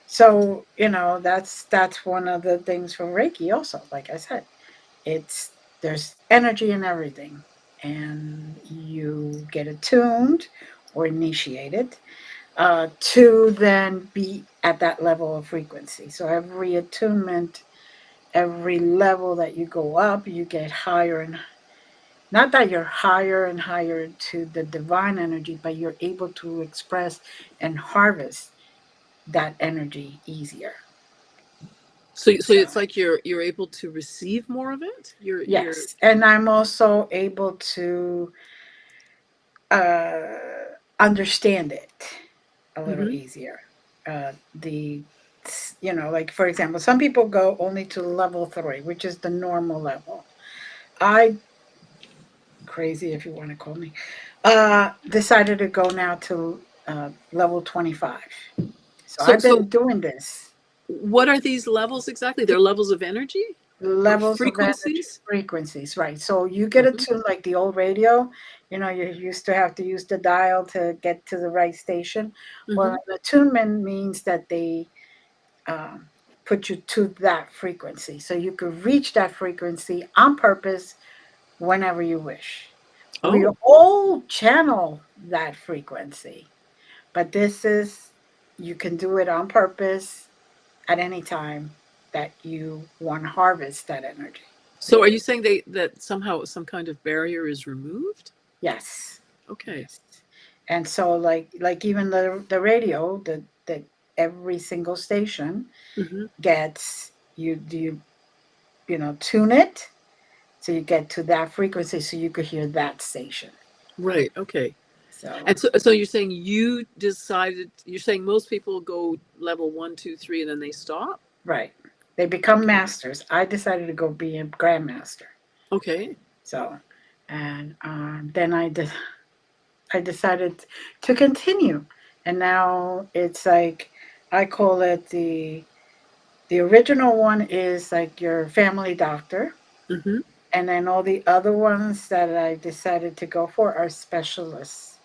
So, that's one of the things from Reiki also, like I said. It's There's energy in everything, and you get attuned or initiated to then be at that level of frequency. So every attunement, every level that you go up, you get higher, and not that you're higher and higher to the divine energy, but you're able to express and harvest that energy easier. So So it's like you're able to receive more of it. You're. yes, and I'm also able to uh, understand it a little Hmm. easier. The like for example, some people go only to level 3, which is the normal level. I crazy if you want to call me. Decided to go now to level 25. So So I've so been doing this. what are these levels exactly? They're levels of energy or Levels of energy frequencies. frequencies, right? So you get Hmm. attuned like the old radio. You used to have to use the dial to get to the right station. Well, Hmm. an attunement means that they um, put you to that frequency, so you could reach that frequency on purpose whenever you wish. We Oh, all channel that frequency, but this is you can do it on purpose at any time that you want to harvest that energy. so are you saying that somehow some kind of barrier is removed? Yes, Okay. yes. And so like even the radio, the every single station Hmm. gets you tune it so you get to that frequency so you could hear that station. Right. Okay. So And so you're saying you decided, you're saying most people go level one, two, three, and then they stop? right, they become Okay. masters. I decided to go be a grandmaster. Okay. So, and then I decided to continue, and now it's like I call it the original one is like your family doctor, Hmm. and then all the other ones that I decided to go for are specialists.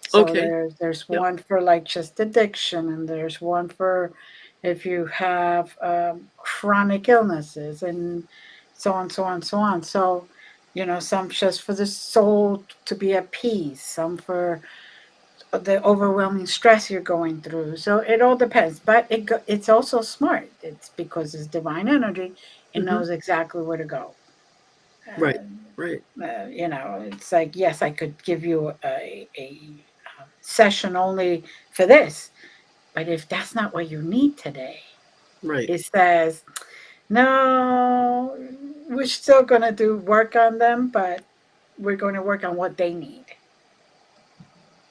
So Okay. there's Yep. one for like just addiction, and there's one for if you have chronic illnesses, and so on, so on, so on. So, some just for the soul to be at peace, some for the overwhelming stress you're going through. So it all depends, but it's also smart. It's because it's divine energy. It Hmm. knows exactly where to go. Right. Uh, Right. it's like, yes, I could give you a session only for this, but if that's not what you need today, Right. it says, no, we're still going to do work on them, but we're going to work on what they need.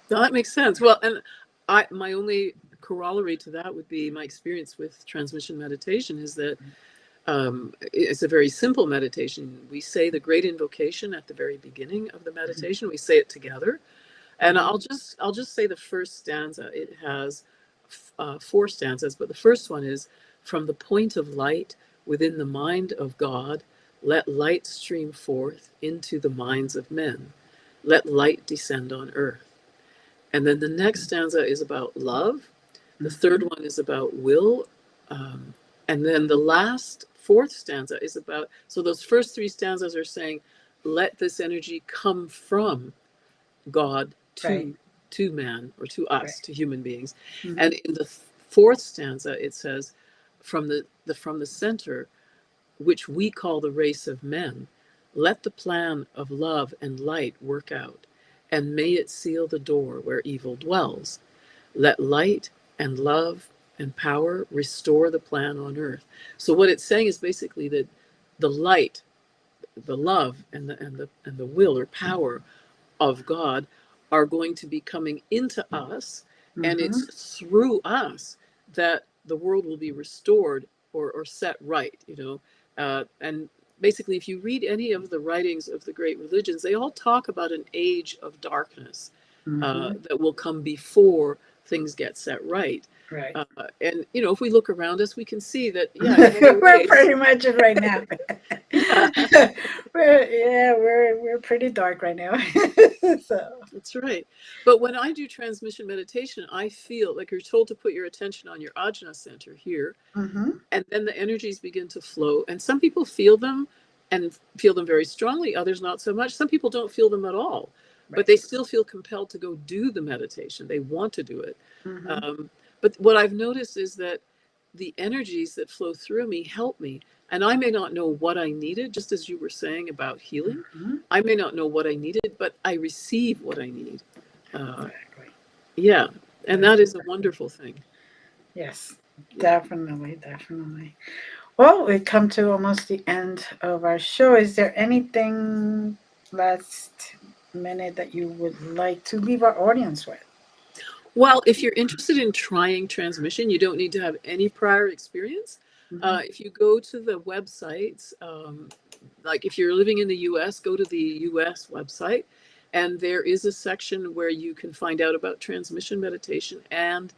No, that makes sense. Well, and my only corollary to that would be my experience with transmission meditation is that it's a very simple meditation. We say the great invocation at the very beginning of the meditation. We say it together, and Mm-hmm. I'll just say the first stanza. It has four stanzas, but the first one is from the point of light within the mind of God. Let light stream forth into the minds of men. Let light descend on earth. And then the next stanza is about love. The third Mm-hmm. one is about will. Um, and then the last, fourth stanza is about, so those first three stanzas are saying, let this energy come from God Right, to man or to right. us, to human beings. Mm-hmm. And in the fourth stanza, it says, from the center, which we call the race of men, let the plan of love and light work out, and may it seal the door where evil dwells. Let light and love and power restore the plan on earth. So what it's saying is basically that the light, the love, and the will or power of God are going to be coming into us, and Mm-hmm. it's through us that the world will be restored or set right, and basically, if you read any of the writings of the great religions, they all talk about an age of darkness Mm-hmm. that will come before things get set right. Right. And if we look around us, we can see that, yeah, in many We're ways, pretty much it right now. yeah. we're pretty dark right now. So. That's right. But when I do transmission meditation, I feel like you're told to put your attention on your ajna center here, Mm-hmm. and then the energies begin to flow. And some people feel them and feel them very strongly, others not so much. Some people don't feel them at all, but Right. they still feel compelled to go do the meditation. They want to do it. Mm-hmm. Um, but what I've noticed is that the energies that flow through me help me. And I may not know what I needed, just as you were saying about healing. Mm-hmm. I may not know what I needed, but I receive what I need. Uh, Exactly. yeah, and That's that is a exactly. wonderful thing. Yes. Yeah. Definitely. Definitely. Well, we come to almost the end of our show. Is there anything last minute that you would like to leave our audience with? Well, if you're interested in trying transmission, you don't need to have any prior experience. Mm-hmm. If you go to the websites, like if you're living in the US, go to the US website, and there is a section where you can find out about transmission meditation and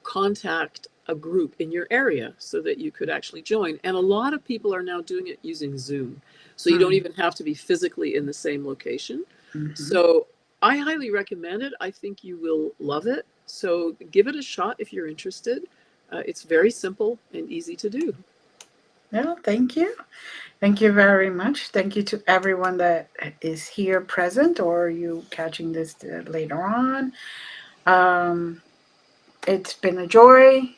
contact a group in your area so that you could actually join. And a lot of people are now doing it using Zoom. So you don't even have to be physically in the same location. Mm-hmm. So I highly recommend it. I think you will love it. So give it a shot if you're interested. It's very simple and easy to do. Well, thank you. Thank you very much. Thank you to everyone that is here present or you catching this later on. Um, it's been a joy,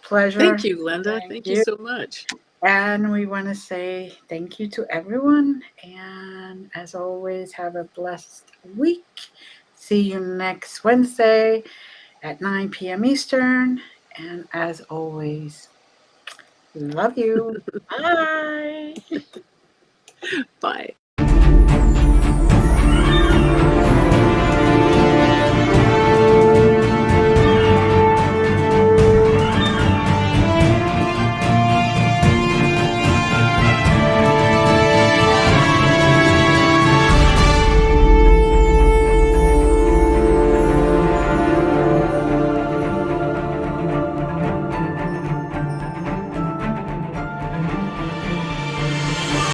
pleasure. Thank you, Glenda. Thank Thank you you. so much. And we want to say thank you to everyone. And as always, have a blessed week. See you next Wednesday at 9 p.m. Eastern. And as always, love you. Bye. Bye.